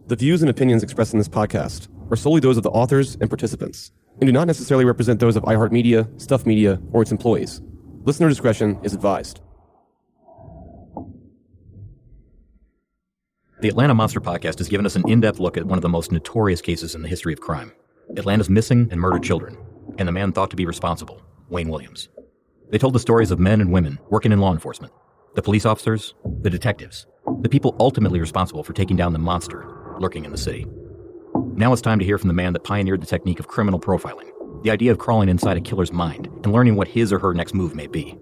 The views and opinions expressed in this podcast are solely those of the authors and participants, and do not necessarily represent those of iHeartMedia, Stuff Media, or its employees. Listener discretion is advised. The Atlanta Monster Podcast has given us an in-depth look at one of the most notorious cases in the history of crime, Atlanta's missing and murdered children, and the man thought to be responsible, Wayne Williams. They told the stories of men and women working in law enforcement, the police officers, the detectives, the people ultimately responsible for taking down the monster lurking in the city. Now it's time to hear from the man that pioneered the technique of criminal profiling, the idea of crawling inside a killer's mind and learning what his or her next move may be.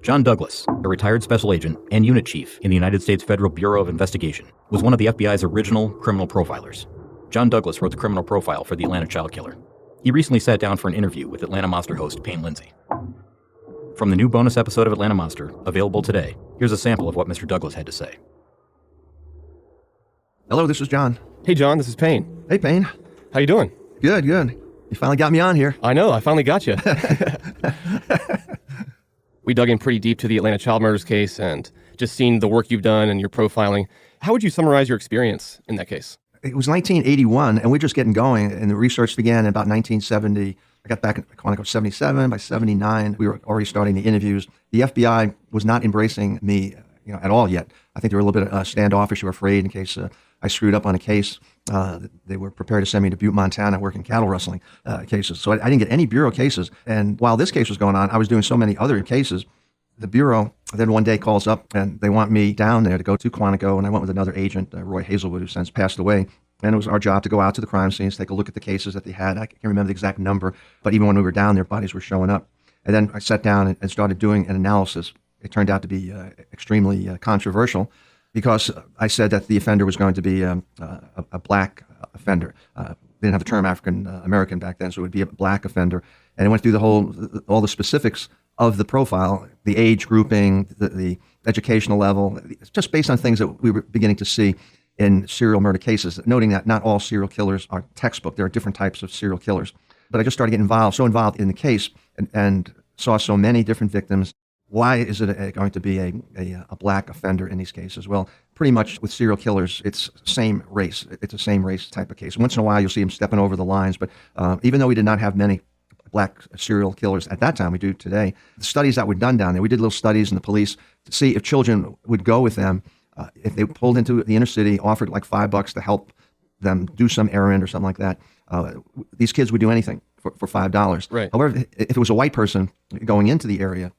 John Douglas, a retired special agent and unit chief in the United States Federal Bureau of Investigation, was one of the FBI's original criminal profilers. John Douglas wrote the criminal profile for the Atlanta child killer. He recently sat down for an interview with Atlanta Monster host Payne Lindsey. From the new bonus episode of Atlanta Monster, available today, here's a sample of what Mr. Douglas had to say. Hello, this is John. Hey John, this is Payne. Hey, Payne. How you doing? Good. You finally got me on here. I know, I finally got you. We dug in pretty deep to the Atlanta child murders case and just seen the work you've done and your profiling. How would you summarize your experience in that case? It was 1981, and we're just getting going, and the research began in about 1970. I got back in Quantico 77. By 79, we were already starting the interviews. The FBI was not embracing me at all yet. I think they were a little bit standoffish or afraid in case I screwed up on a case. They were prepared to send me to Butte, Montana, working cattle rustling cases. So I didn't get any Bureau cases. And while this case was going on, I was doing so many other cases. The Bureau then one day calls up and they want me down there to go to Quantico. And I went with another agent, Roy Hazelwood, who since passed away. And it was our job to go out to the crime scenes, take a look at the cases that they had. I can't remember the exact number, but even when we were down there, bodies were showing up. And then I sat down and started doing an analysis. It turned out to be extremely controversial because I said that the offender was going to be a black offender. They didn't have the term African American back then, so it would be a black offender. And it went through all the specifics of the profile, the age grouping, the educational level, just based on things that we were beginning to see in serial murder cases, noting that not all serial killers are textbook. There are different types of serial killers. But I just started getting so involved in the case and saw so many different victims. Why is it going to be a black offender in these cases? Well, pretty much with serial killers, it's same race. It's a same race type of case. Once in a while, you'll see them stepping over the lines. But even though we did not have many black serial killers at that time, we do today, the studies that were done down there, we did little studies in the police to see if children would go with them. If they pulled into the inner city, offered like $5 to help them do some errand or something like that, these kids would do anything for $5. Right. However, if it was a white person going into the area,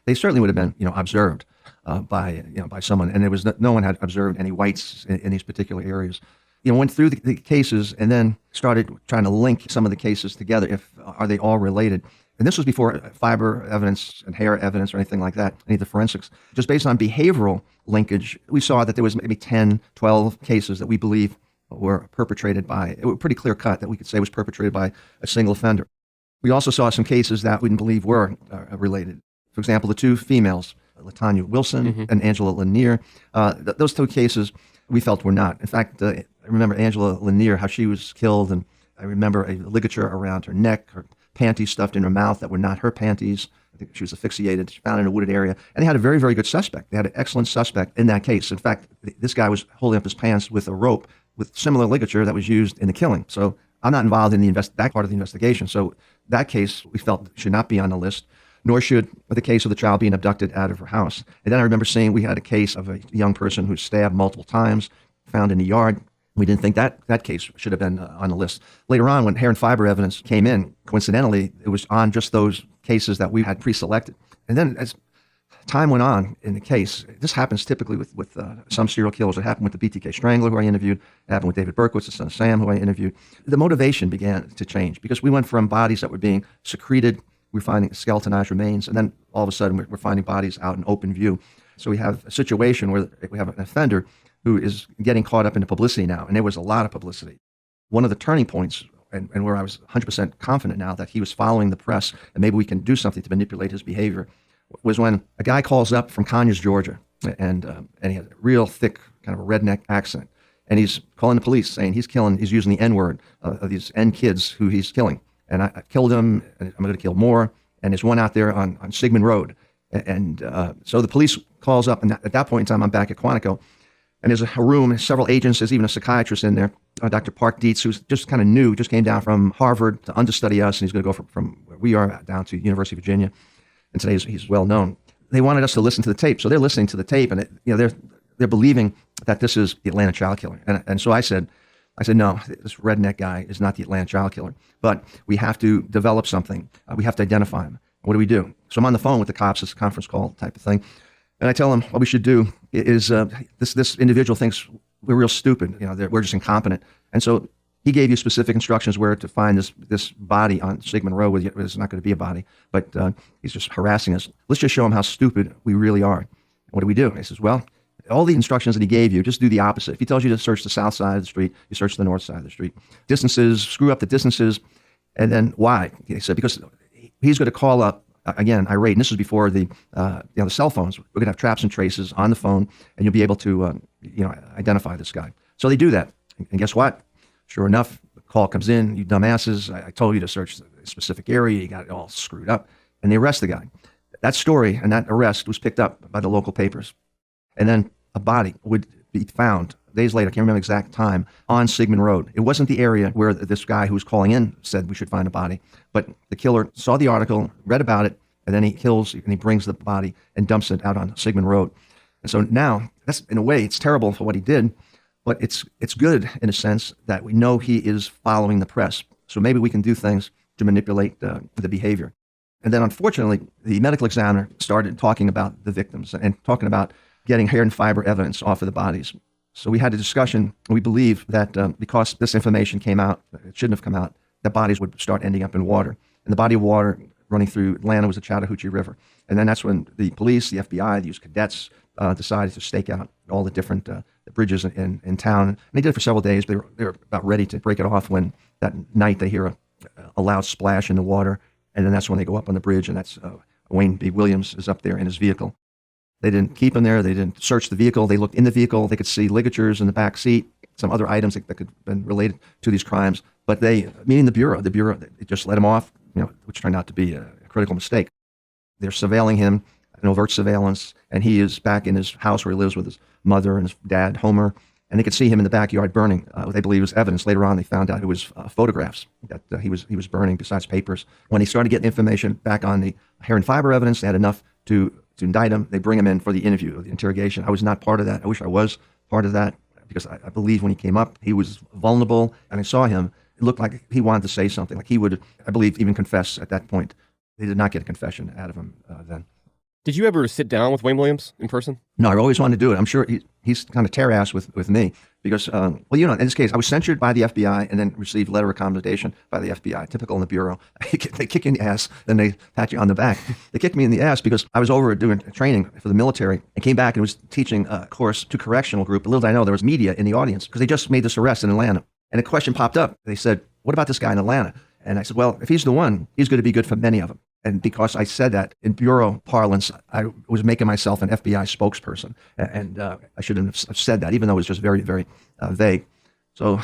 they certainly would have been, observed by someone, and there was no one had observed any whites in these particular areas. Went through the cases and then started trying to link some of the cases together. Are they all related? And this was before fiber evidence and hair evidence or anything like that, any of the forensics. Just based on behavioral linkage, we saw that there was maybe 10, 12 cases that we believe were perpetrated by, it was pretty clear cut that we could say was perpetrated by a single offender. We also saw some cases that we didn't believe were related. For example, the two females, LaTanya Wilson and Angela Lanier, those two cases we felt were not. In fact, I remember Angela Lanier, how she was killed, and I remember a ligature around her neck, her panties stuffed in her mouth that were not her panties. I think she was asphyxiated, she found in a wooded area. And they had a very, very good suspect. They had an excellent suspect in that case. In fact, this guy was holding up his pants with a rope with similar ligature that was used in the killing. So I'm not involved in that part of the investigation. So that case we felt should not be on the list, nor should the case of the child being abducted out of her house. And then I remember seeing we had a case of a young person who was stabbed multiple times, found in the yard. We didn't think that case should have been on the list. Later on, when hair and fiber evidence came in, coincidentally, it was on just those cases that we had pre-selected. And then as time went on in the case, this happens typically with some serial killers. It happened with the BTK Strangler, who I interviewed. It happened with David Berkowitz, the son of Sam, who I interviewed. The motivation began to change because we went from bodies that were being secreted, we're finding skeletonized remains, and then all of a sudden we're finding bodies out in open view. So we have a situation where we have an offender who is getting caught up in the publicity now, and there was a lot of publicity. One of the turning points, and where I was 100% confident now that he was following the press, and maybe we can do something to manipulate his behavior, was when a guy calls up from Conyers, Georgia, and he has a real thick kind of a redneck accent, and he's calling the police saying he's using the N-word of these N kids who he's killing. And I killed him, and I'm going to kill more, and there's one out there on Sigmund Road. And so the police calls up, and at that point in time, I'm back at Quantico. And there's a room, several agents, there's even a psychiatrist in there, Dr. Park Dietz, who's just kind of new, just came down from Harvard to understudy us, and he's going to go from where we are down to University of Virginia. And today he's well known. They wanted us to listen to the tape, so they're listening to the tape, and they're believing that this is the Atlanta child killer. And so I said, no, this redneck guy is not the Atlanta child killer, but we have to develop something. We have to identify him. What do we do? So I'm on the phone with the cops, it's a conference call type of thing. And I tell them what we should do is this individual thinks we're real stupid. We're just incompetent. And so he gave you specific instructions where to find this body on Sigmund Road. There's not going to be a body, but he's just harassing us. Let's just show him how stupid we really are. What do we do? And he says, well, all the instructions that he gave you, just do the opposite. If he tells you to search the south side of the street, you search the north side of the street. Distances, screw up the distances. And then why? He said, because he's going to call up, again, irate, and this was before the cell phones. We're going to have traps and traces on the phone, and you'll be able to identify this guy. So they do that. And guess what? Sure enough, the call comes in, you dumbasses, I told you to search a specific area, you got it all screwed up, and they arrest the guy. That story and that arrest was picked up by the local papers. And then a body would be found days later, I can't remember the exact time, on Sigmund Road. It wasn't the area where this guy who was calling in said we should find a body, but the killer saw the article, read about it, and then he kills and he brings the body and dumps it out on Sigmund Road. And so now, that's in a way, it's terrible for what he did, but it's good in a sense that we know he is following the press. So maybe we can do things to manipulate the behavior. And then unfortunately, the medical examiner started talking about the victims and talking about getting hair and fiber evidence off of the bodies. So we had a discussion. We believe that because this information came out, it shouldn't have come out, that bodies would start ending up in water. And the body of water running through Atlanta was the Chattahoochee River. And then that's when the police, the FBI, the U.S. cadets decided to stake out all the different the bridges in town. And they did it for several days. They were about ready to break it off when that night they hear a loud splash in the water. And then that's when they go up on the bridge, and that's Wayne B. Williams is up there in his vehicle. They didn't keep him there. They didn't search the vehicle. They looked in the vehicle. They could see ligatures in the back seat, some other items that could have been related to these crimes. But meaning the Bureau, they just let him off, which turned out to be a critical mistake. They're surveilling him, an overt surveillance, and he is back in his house where he lives with his mother and his dad, Homer, and they could see him in the backyard burning. They believe it was evidence. Later on, they found out it was photographs that he was burning besides papers. When they started getting information back on the hair and fiber evidence, they had enough to indict him. They bring him in for the interview, the interrogation. I was not part of that. I wish I was part of that, because I believe when he came up, he was vulnerable, and I saw him. It looked like he wanted to say something, like he would, I believe, even confess at that point. They did not get a confession out of him then. Did you ever sit down with Wayne Williams in person? No, I always wanted to do it. I'm sure he's kind of tear-ass with me because, in this case, I was censured by the FBI and then received a letter of commendation by the FBI, typical in the Bureau. They kick you in the ass, then they pat you on the back. They kicked me in the ass because I was over doing training for the military and came back and was teaching a course to correctional group. Little did I know there was media in the audience because they just made this arrest in Atlanta. And a question popped up. They said, what about this guy in Atlanta? And I said, well, if he's the one, he's going to be good for many of them. And because I said that in Bureau parlance, I was making myself an FBI spokesperson. And I shouldn't have said that, even though it was just very, very vague. So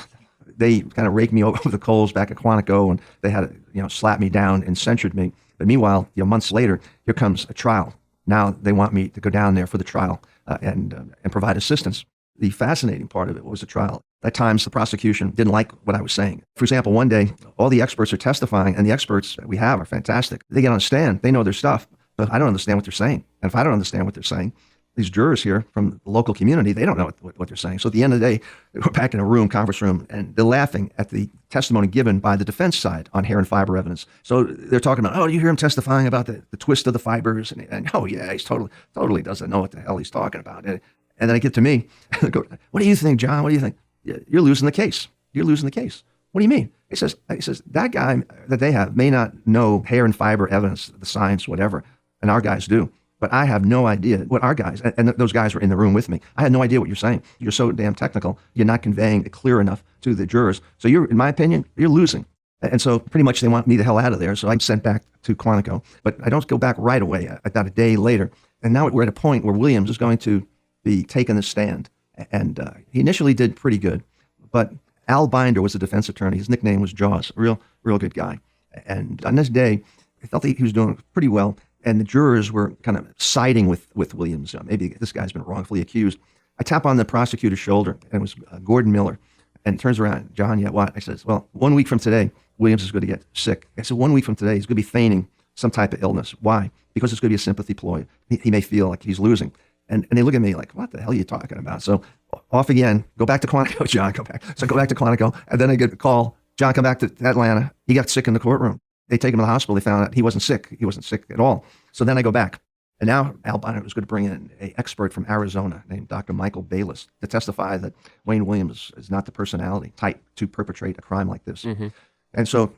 they kind of raked me over the coals back at Quantico, and they had to, slap me down and censured me. But meanwhile, months later, here comes a trial. Now they want me to go down there for the trial and provide assistance. The fascinating part of it was the trial. At times, the prosecution didn't like what I was saying. For example, one day, all the experts are testifying, and the experts that we have are fantastic. They get on a stand. They know their stuff, but I don't understand what they're saying. And if I don't understand what they're saying, these jurors here from the local community, they don't know what they're saying. So at the end of the day, we're back in a room, conference room, and they're laughing at the testimony given by the defense side on hair and fiber evidence. So they're talking about, you hear him testifying about the twist of the fibers, and oh yeah, he's totally doesn't know what the hell he's talking about. And then I get to me, and I go, what do you think, John? What do you think? You're losing the case. You're losing the case. What do you mean? He says, that guy that they have may not know hair and fiber evidence, the science, whatever, and our guys do. But I have no idea what our guys, and those guys were in the room with me. I had no idea what you're saying. You're so damn technical. You're not conveying it clear enough to the jurors. So in my opinion, you're losing. And so pretty much they want me the hell out of there. So I'm sent back to Quantico. But I don't go back right away. I got a day later. And now we're at a point where Williams is going to be taking the stand. And he initially did pretty good. But Al Binder was the defense attorney. His nickname was Jaws, a real good guy. And on this day, I felt he was doing pretty well. And the jurors were kind of siding with Williams. Maybe this guy's been wrongfully accused. I tap on the prosecutor's shoulder, and it was Gordon Miller, and turns around, John, yeah, what? I says, well, 1 week from today, Williams is going to get sick. I said, 1 week from today, he's going to be feigning some type of illness. Why? Because it's going to be a sympathy ploy. He may feel like he's losing. And they look at me like, what the hell are you talking about? So off again, go back to Quantico, John, go back. So I go back to Quantico, and then I get a call, John, come back to Atlanta. He got sick in the courtroom. They take him to the hospital. They found out he wasn't sick. He wasn't sick at all. So then I go back. And now Al Binder was going to bring in an expert from Arizona named Dr. Michael Bayless to testify that Wayne Williams is not the personality type to perpetrate a crime like this. Mm-hmm. And so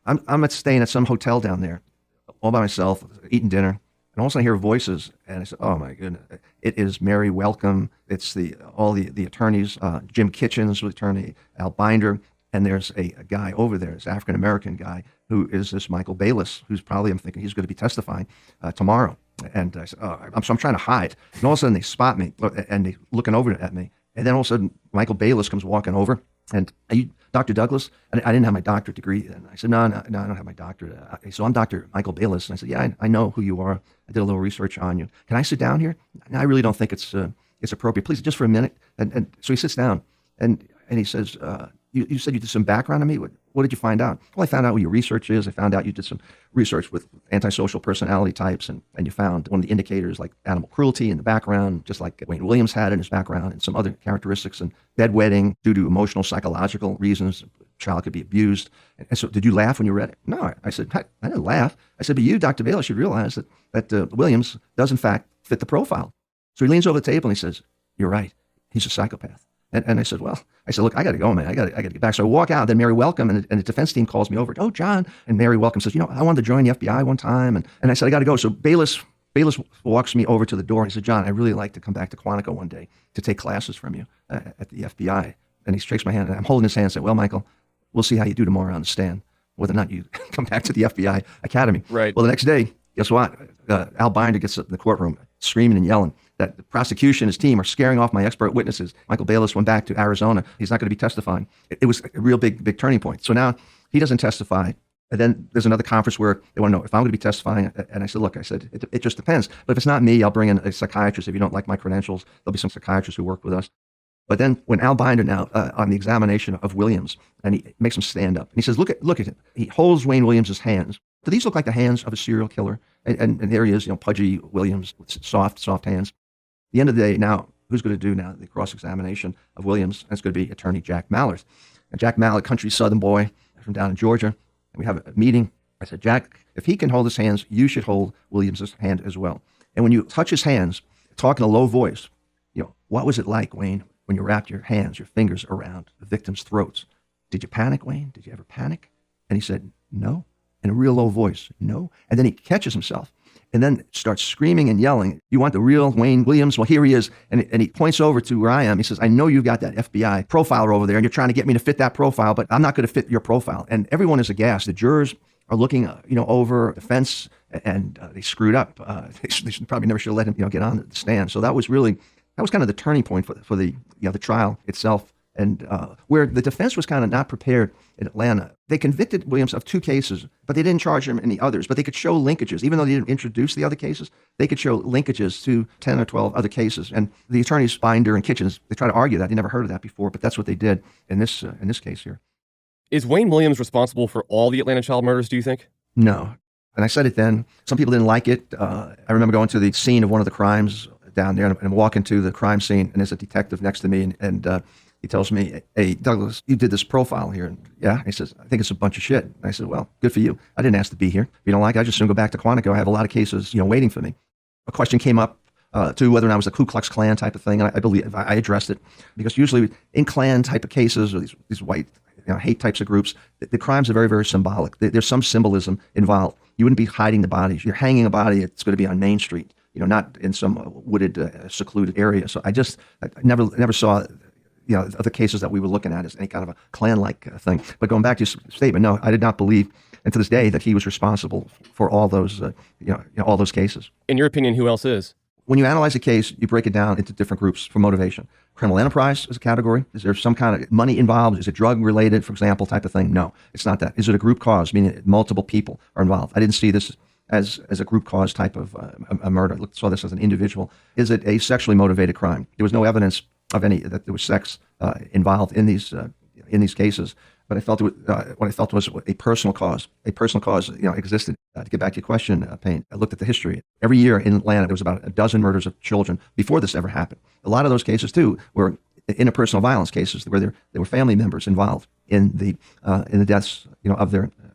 I'm staying at some hotel down there all by myself, eating dinner. And all of a sudden I hear voices, and I said, oh my goodness, it is Mary Welcome. It's all the attorneys, Jim Kitchens, the attorney, Al Binder, and there's a guy over there, this African-American guy, who is this Michael Bayless, who's probably, I'm thinking, he's going to be testifying tomorrow. And I said, oh, I'm trying to hide. And all of a sudden they spot me, and they looking over at me. And then all of a sudden Michael Bayless comes walking over, and are you Dr. Douglas? And I didn't have my doctorate degree. And I said, no, I don't have my doctorate. So I'm Dr. Michael Bayless. And I said, yeah, I know who you are. I did a little research on you. Can I sit down here? And I really don't think it's appropriate. Please, just for a minute. And so he sits down, and he says, you said you did some background on me. What did you find out? Well, I found out what your research is. I found out you did some research with antisocial personality types, and you found one of the indicators like animal cruelty in the background, just like Wayne Williams had in his background, and some other characteristics, and bedwetting due to emotional, psychological reasons. A child could be abused. And so did you laugh when you read it? No, I said, I didn't laugh. I said, but you, Dr. Bayless, should realize that Williams does in fact fit the profile. So he leans over the table and he says, you're right. He's a psychopath. And I said, look, I got to go, man. I got to get back. So I walk out. Then Mary Welcome and the defense team calls me over. Oh, John. And Mary Welcome says, I wanted to join the FBI one time. And I said, I got to go. So Bayless walks me over to the door. And he said, John, I'd really like to come back to Quantico one day to take classes from you at the FBI. And he shakes my hand. And I'm holding his hand and said, well, Michael, we'll see how you do tomorrow on the stand, whether or not you come back to the FBI Academy. Right. Well, the next day, guess what? Al Binder gets up in the courtroom screaming and yelling that the prosecution, his team, are scaring off my expert witnesses. Michael Bayless went back to Arizona. He's not going to be testifying. It was a real big turning point. So now he doesn't testify. And then there's another conference where they want to know if I'm going to be testifying. And I said, look, it just depends. But if it's not me, I'll bring in a psychiatrist. If you don't like my credentials, there'll be some psychiatrists who work with us. But then when Al Binder now, on the examination of Williams, and he makes him stand up, and he says, look at him. He holds Wayne Williams' hands. Do these look like the hands of a serial killer? And there he is, pudgy Williams with soft hands. At the end of the day, now, who's going to do now the cross-examination of Williams? That's going to be attorney Jack Mallard. And Jack Mallard, country southern boy from down in Georgia. And we have a meeting. I said, Jack, if he can hold his hands, you should hold Williams' hand as well. And when you touch his hands, talk in a low voice, what was it like, Wayne, when you wrapped your hands, your fingers around the victims' throats? Did you panic, Wayne? Did you ever panic? And he said, no. In a real low voice, no. And then he catches himself and then starts screaming and yelling, you want the real Wayne Williams? Well, here he is. And he points over to where I am. He says, I know you've got that FBI profiler over there, and you're trying to get me to fit that profile, but I'm not going to fit your profile. And everyone is aghast. The jurors are looking, over the fence, and they screwed up. They probably never should have let him, get on the stand. So that was kind of the turning point for the trial itself. And where the defense was kind of not prepared in Atlanta. They convicted Williams of 2 cases, but they didn't charge him in the others. But they could show linkages. Even though they didn't introduce the other cases, they could show linkages to 10 or 12 other cases. And the attorneys Binder and Kitchens, they try to argue that. They never heard of that before, but that's what they did in this case here. Is Wayne Williams responsible for all the Atlanta child murders, do you think? No. And I said it then. Some people didn't like it. I remember going to the scene of one of the crimes down there and walking to the crime scene, and there's a detective next to me, and he tells me, hey, Douglas, you did this profile here. And yeah, he says, I think it's a bunch of shit. And I said, well, good for you. I didn't ask to be here. If you don't like it, I just soon go back to Quantico. I have a lot of cases, waiting for me. A question came up to whether or not it was a Ku Klux Klan type of thing. And I believe I addressed it because usually in Klan type of cases or these white hate types of groups, the crimes are very, very symbolic. There's some symbolism involved. You wouldn't be hiding the bodies. You're hanging a body. It's going to be on Main Street, not in some wooded, secluded area. So I never saw other cases that we were looking at as any kind of a Klan-like thing. But going back to your statement, no, I did not believe, and to this day, that he was responsible for all those, all those cases. In your opinion, who else is? When you analyze a case, you break it down into different groups for motivation. Criminal enterprise is a category. Is there some kind of money involved? Is it drug-related, for example, type of thing? No, it's not that. Is it a group cause, meaning multiple people are involved? I didn't see this as a group cause type of a murder. Saw this as an individual. Is it a sexually motivated crime? There was no evidence of any that there was sex involved in these cases. But I felt what I felt was a personal cause. A personal cause, existed. To get back to your question, Payne, I looked at the history. Every year in Atlanta, there was about a dozen murders of children before this ever happened. A lot of those cases, too, were interpersonal violence cases where there were family members involved in the deaths, of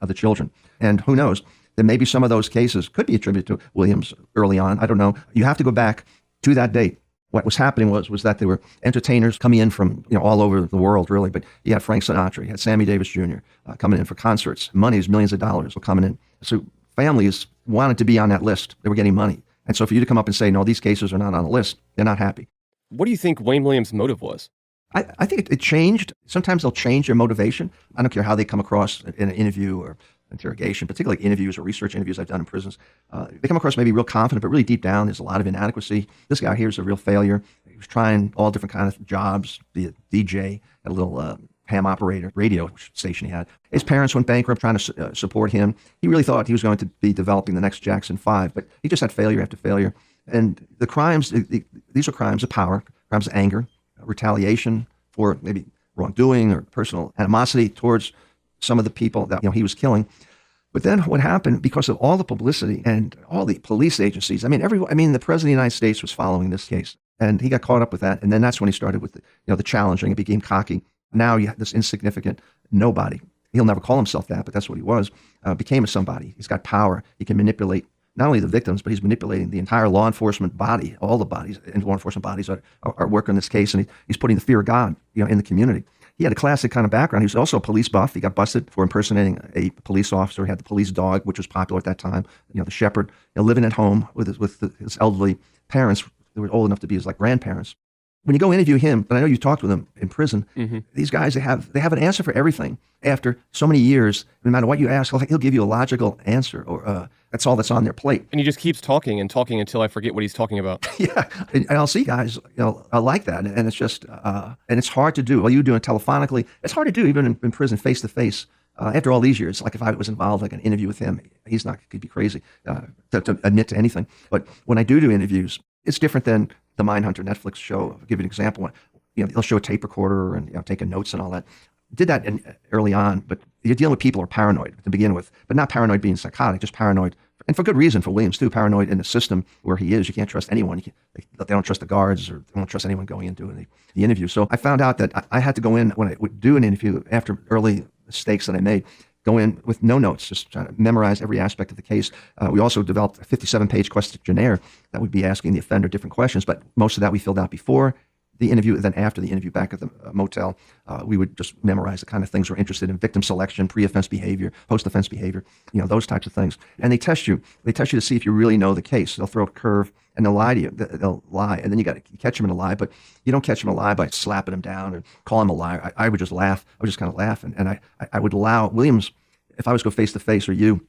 the children. And who knows? Then maybe some of those cases could be attributed to Williams early on. I don't know. You have to go back to that date. What was happening was that there were entertainers coming in from all over the world, really. But you had Frank Sinatra, you had Sammy Davis Jr. Coming in for concerts. Monies, millions of dollars were coming in. So families wanted to be on that list. They were getting money. And so for you to come up and say, no, these cases are not on the list, they're not happy. What do you think Wayne Williams' motive was? I think it changed. Sometimes they'll change their motivation. I don't care how they come across in an interview or interrogation, particularly interviews or research interviews I've done in prisons. They come across maybe real confident, but really deep down, there's a lot of inadequacy. This guy here is a real failure. He was trying all different kinds of jobs, be a DJ, a little ham operator, radio station he had. His parents went bankrupt trying to support him. He really thought he was going to be developing the next Jackson 5, but he just had failure after failure. And the crimes, these are crimes of power, crimes of anger, retaliation for maybe wrongdoing or personal animosity towards some of the people that he was killing. But then what happened, because of all the publicity and all the police agencies, the President of the United States was following this case, and he got caught up with that. And then that's when he started with the challenging. It became cocky. Now you have this insignificant nobody. He'll never call himself that, but that's what he was. Became a somebody. He's got power. He can manipulate not only the victims, but he's manipulating the entire law enforcement body. All the bodies and law enforcement bodies are working this case, and he's putting the fear of God, in the community. He had a classic kind of background. He was also a police buff. He got busted for impersonating a police officer. He had the police dog, which was popular at that time. The shepherd, living at home with his elderly parents. They were old enough to be his grandparents. When you go interview him, and I know you talked with him in prison, these guys, they have an answer for everything. After so many years, no matter what you ask, he'll give you a logical answer, or that's all that's on their plate. And he just keeps talking and talking until I forget what he's talking about. Yeah, and I'll see guys, like that, and it's just, and it's hard to do. Well, you do it telephonically. It's hard to do even in prison, face to face. After all these years, if I was involved, an interview with him, he'd be crazy to admit to anything. But when I do interviews, it's different than the Mindhunter Netflix show. I'll give you an example. They'll show a tape recorder and taking notes and all that. Did that early on, but you're dealing with people who are paranoid to begin with, but not paranoid being psychotic, just paranoid, and for good reason for Williams too. Paranoid in the system where he is. You can't trust anyone. They don't trust the guards, or they don't trust anyone going into the interview. So I found out that I had to go in when I would do an interview after early mistakes that I made. Go in with no notes, just trying to memorize every aspect of the case. We also developed a 57-page questionnaire that would be asking the offender different questions, but most of that we filled out before the interview. Then after the interview back at the motel, we would just memorize the kind of things we're interested in: victim selection, pre-offense behavior, post-offense behavior, those types of things. And they test you. They test you to see if you really know the case. They'll throw a curve and they'll lie to you. They'll lie, and then you got to catch them in a lie. But you don't catch them in a lie by slapping them down or calling them a liar. I would just laugh. I would just kind of laugh, and I would allow Williams, if I was to go face to face, or you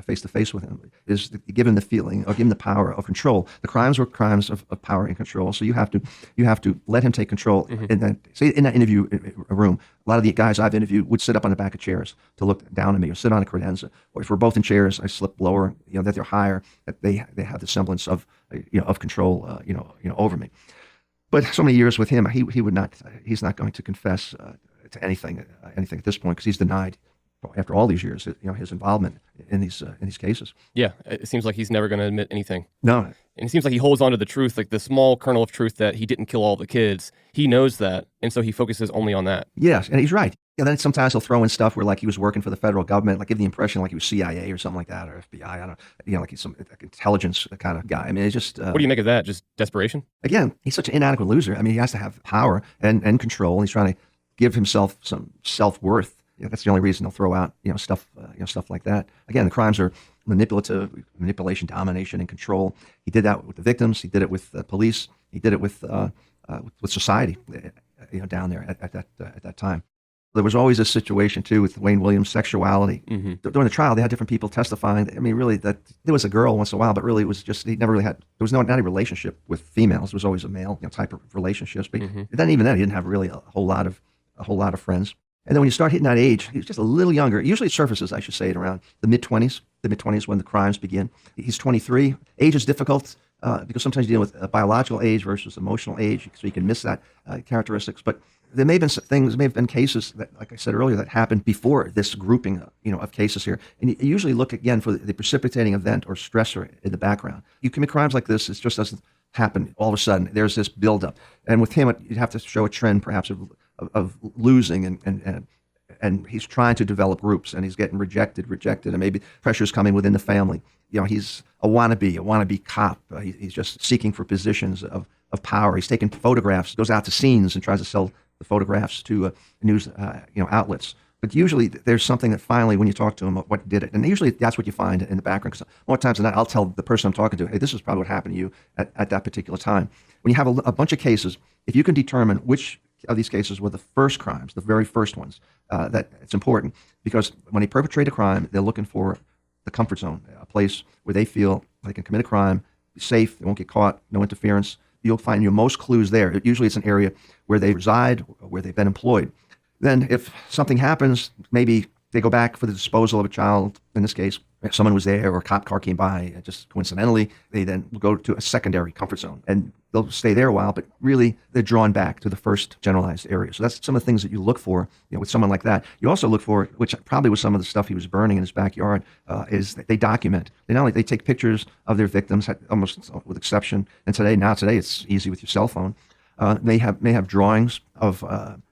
face to face with him, is to give him the feeling, or give him the power of control. The crimes were crimes of power and control. So you have to let him take control. In that interview room, a lot of the guys I've interviewed would sit up on the back of chairs to look down at me, or sit on a credenza. Or if we're both in chairs, I slip lower, that they're higher, that they have the semblance of of control, over me. But so many years with him, he would not. He's not going to confess to anything at this point, because he's denied, after all these years, his involvement in these cases. Yeah, it seems like he's never going to admit anything. No. And it seems like he holds on to the truth, like the small kernel of truth that he didn't kill all the kids. He knows that, and so he focuses only on that. Yes, and he's right. And then sometimes he'll throw in stuff where he was working for the federal government, give the impression he was CIA or something like that, or FBI. I don't, he's some intelligence kind of guy. It's just. What do you make of that? Just desperation? Again, he's such an inadequate loser. He has to have power and control, and he's trying to give himself some self-worth. That's the only reason they'll throw out, stuff like that. Again, the crimes are manipulation, domination, and control. He did that with the victims. He did it with the police. He did it with society, down there at that time. There was always a situation too with Wayne Williams' sexuality. Mm-hmm. During the trial, they had different people testifying. Really, that there was a girl once in a while, but really it was just, he never really had. There was not a relationship with females. It was always a male type of relationships. But then even then, he didn't have really a whole lot of friends. And then when you start hitting that age, he was just a little younger. It usually surfaces, I should say, at around the mid-20s. the mid-20s when the crimes begin. He's 23. Age is difficult because sometimes you deal with biological age versus emotional age, so you can miss that characteristics. But there may have been things, may have been cases that, like I said earlier, that happened before this grouping, of cases here. And you usually look again for the precipitating event or stressor in the background. You commit crimes like this, it just doesn't happen all of a sudden. There's this buildup, and with him, you'd have to show a trend, perhaps, of losing, and he's trying to develop groups, and he's getting rejected, and maybe pressure's coming within the family. He's a wannabe cop. He's just seeking for positions of power. He's taking photographs, goes out to scenes, and tries to sell the photographs to news outlets. But usually there's something that finally, when you talk to him, what did it? And usually that's what you find in the background. Because more times than not, I'll tell the person I'm talking to, hey, this is probably what happened to you at that particular time. When you have a bunch of cases, if you can determine which of these cases were the first crimes, the very first ones, that it's important. Because when they perpetrate a crime, they're looking for the comfort zone, a place where they feel they can commit a crime, be safe, they won't get caught, no interference. You'll find your most clues there. Usually it's an area where they reside, or where they've been employed. Then if something happens, maybe they go back for the disposal of a child. In this case, if someone was there or a cop car came by, just coincidentally, they then will go to a secondary comfort zone. And they'll stay there a while, but really they're drawn back to the first generalized area. So that's some of the things that you look for with someone like that. You also look for, which probably was some of the stuff he was burning in his backyard, is that they document. They not only they take pictures of their victims, almost with exception, and today it's easy with your cell phone. May have drawings of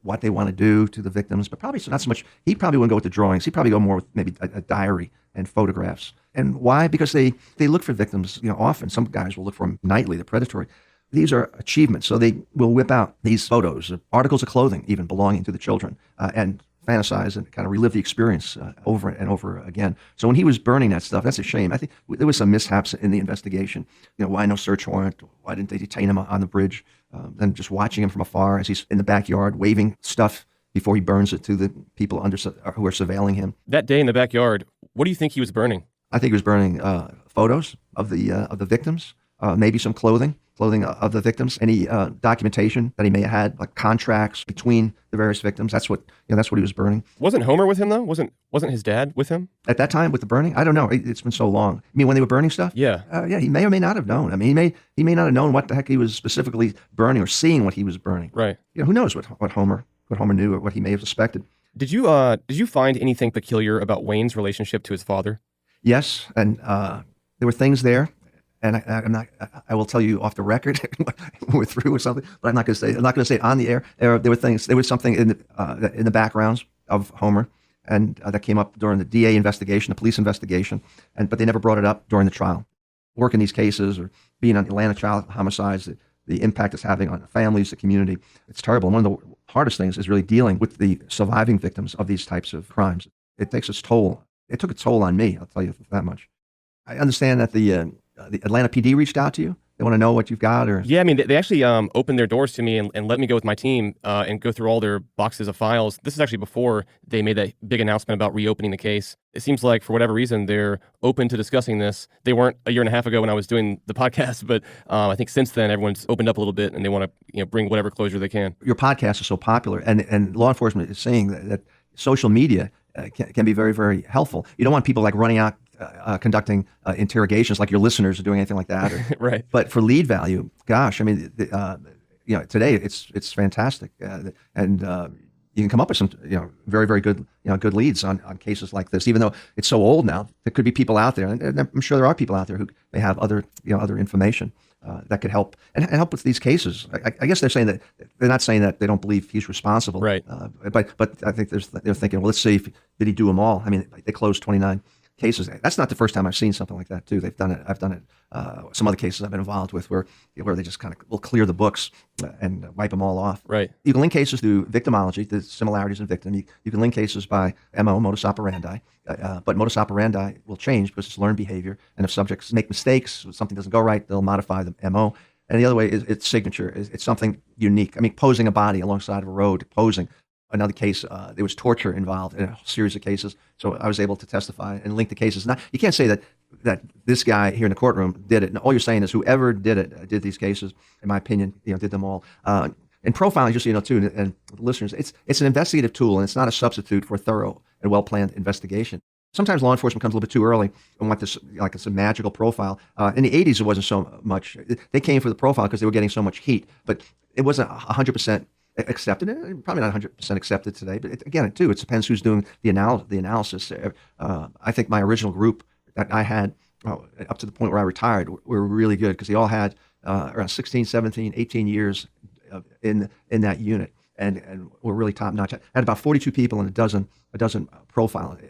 what they want to do to the victims, but probably not so much. He probably wouldn't go with the drawings. He'd probably go more with maybe a diary and photographs. And why? Because they look for victims, often. Some guys will look for them nightly. They're predatory. These are achievements. So they will whip out these photos, articles of clothing even belonging to the children, and fantasize and kind of relive the experience over and over again. So when he was burning that stuff, that's a shame. I think there was some mishaps in the investigation. Why no search warrant? Why didn't they detain him on the bridge? And just watching him from afar as he's in the backyard waving stuff before he burns it to the people who are surveilling him. That day in the backyard, what do you think he was burning? I think he was burning photos of the victims, maybe some clothing of the victims, any documentation that he may have had, like contracts between the various victims. That's what he was burning. Wasn't Homer with him though? Wasn't his dad with him at that time with the burning? I don't know. It's been so long. I mean, when they were burning stuff? Yeah. Yeah. He may or may not have known. I mean, he may not have known what the heck he was specifically burning or seeing what he was burning. Right. Who knows what Homer knew or what he may have suspected. Did you find anything peculiar about Wayne's relationship to his father? Yes, and there were things there. And I will tell you off the record when we're through or something, but I'm not going to say it on the air. There was something in the backgrounds of Homer, and that came up during the DA investigation, the police investigation, but they never brought it up during the trial. Working these cases or being on Atlanta child homicides, the impact it's having on families, the community, it's terrible. And one of the hardest things is really dealing with the surviving victims of these types of crimes. It takes its toll. It took its toll on me, I'll tell you that much. I understand that the Atlanta PD reached out to you. They want to know what you've got, or yeah, I mean, they actually opened their doors to me and let me go with my team and go through all their boxes of files. This is actually before they made that big announcement about reopening the case. It seems like for whatever reason they're open to discussing this. They weren't a year and a half ago when I was doing the podcast, but I think since then everyone's opened up a little bit and they want to bring whatever closure they can. Your podcast is so popular, and law enforcement is saying that social media can be very, very helpful. You don't want people like running out conducting interrogations like your listeners are doing, anything like that. Right. But for lead value, gosh, I mean, today it's fantastic, and you can come up with some very, very good good leads on cases like this. Even though it's so old now, there could be people out there, and I'm sure there are people out there who may have other information that could help and help with these cases. I guess they're saying that they're not saying that they don't believe he's responsible, right? But I think they're thinking, well, let's see did he do them all? I mean, they closed 29 cases. That's not the first time I've seen something like that too. They've done it. I've done it. Some other cases I've been involved with where they just kind of will clear the books and wipe them all off. Right. You can link cases through victimology, the similarities in victim. You can link cases by MO, modus operandi, but modus operandi will change because it's learned behavior. And if subjects make mistakes, if something doesn't go right, they'll modify the MO. And the other way is its signature. It's something unique. I mean, posing a body alongside of a road, posing. Another case, there was torture involved in a series of cases, so I was able to testify and link the cases. Now, you can't say that this guy here in the courtroom did it. And all you're saying is whoever did these cases, in my opinion, did them all. And profiling, just so you know, too, and listeners, it's an investigative tool, and it's not a substitute for a thorough and well-planned investigation. Sometimes law enforcement comes a little bit too early and want this like it's a magical profile. In the 80s, it wasn't so much. They came for the profile because they were getting so much heat, but it wasn't 100% accepted. Probably not 100% accepted today. But it depends who's doing the analysis. I think my original group that I had up to the point where I retired were really good because they all had around 16, 17, 18 years in that unit. And we're really top notch. I had about 42 people and a dozen profiling,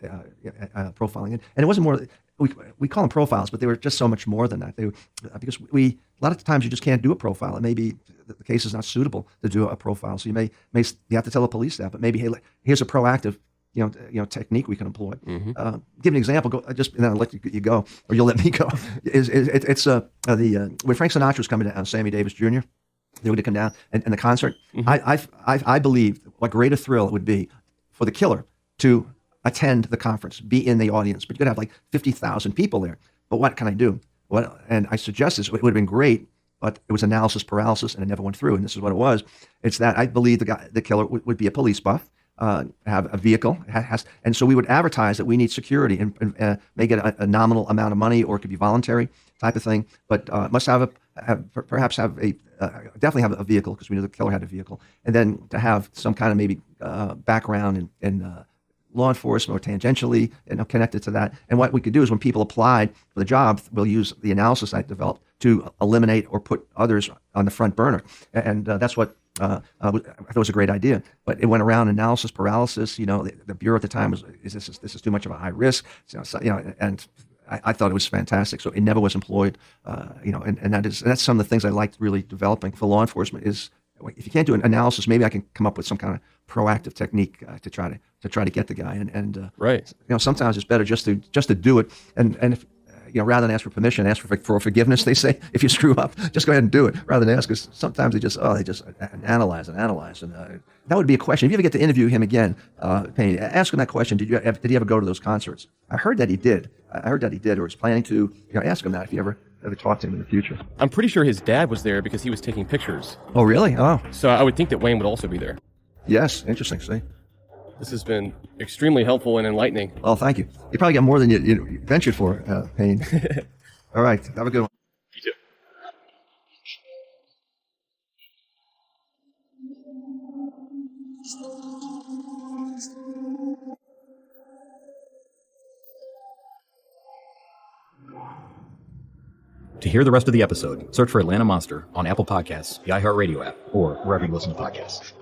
and it wasn't more. We call them profiles, but they were just so much more than that. Because a lot of times you just can't do a profile. And maybe the case is not suitable to do a profile. So you have to tell the police that. But maybe hey, here's a proactive technique we can employ. Mm-hmm. Give an example. And then I'll let you go, or you'll let me go. It's when Frank Sinatra was coming down, Sammy Davis Jr. They would come down and the concert. Mm-hmm. I believe what greater thrill it would be for the killer to attend the conference, be in the audience. But you could have like 50,000 people there. But what can I do? And I suggest this. It would have been great, but it was analysis paralysis, and it never went through. And this is what it was. It's that I believe the killer would be a police buff, have a vehicle, and so we would advertise that we need security and make it a nominal amount of money, or it could be voluntary type of thing. But must definitely have a vehicle, because we knew the killer had a vehicle, and then to have some kind of maybe background in law enforcement or tangentially connected to that. And what we could do is when people applied for the job, we'll use the analysis I developed to eliminate or put others on the front burner. And that's what I thought was a great idea. But it went around analysis paralysis. The bureau at the time was, this is too much of a high risk. And I thought it was fantastic. So it never was employed. And that's some of the things I liked really developing for law enforcement is, if you can't do an analysis, maybe I can come up with some kind of proactive technique to try to get the guy. And right. Sometimes it's better just to do it. And if, rather than ask for permission, ask for forgiveness. They say if you screw up, just go ahead and do it, rather than ask. Because sometimes they just analyze. And that would be a question. If you ever get to interview him again, Payne, ask him that question. Did he ever go to those concerts? I heard that he did. Or is planning to. Ask him that if you ever talk to him in the future. I'm pretty sure his dad was there because he was taking pictures. Oh, really? Oh. So I would think that Wayne would also be there. Yes. Interesting. See? This has been extremely helpful and enlightening. Oh, thank you. You probably got more than you ventured for, Payne. All right. Have a good one. You too. To hear the rest of the episode, search for Atlanta Monster on Apple Podcasts, the iHeartRadio app, or wherever you listen to podcasts.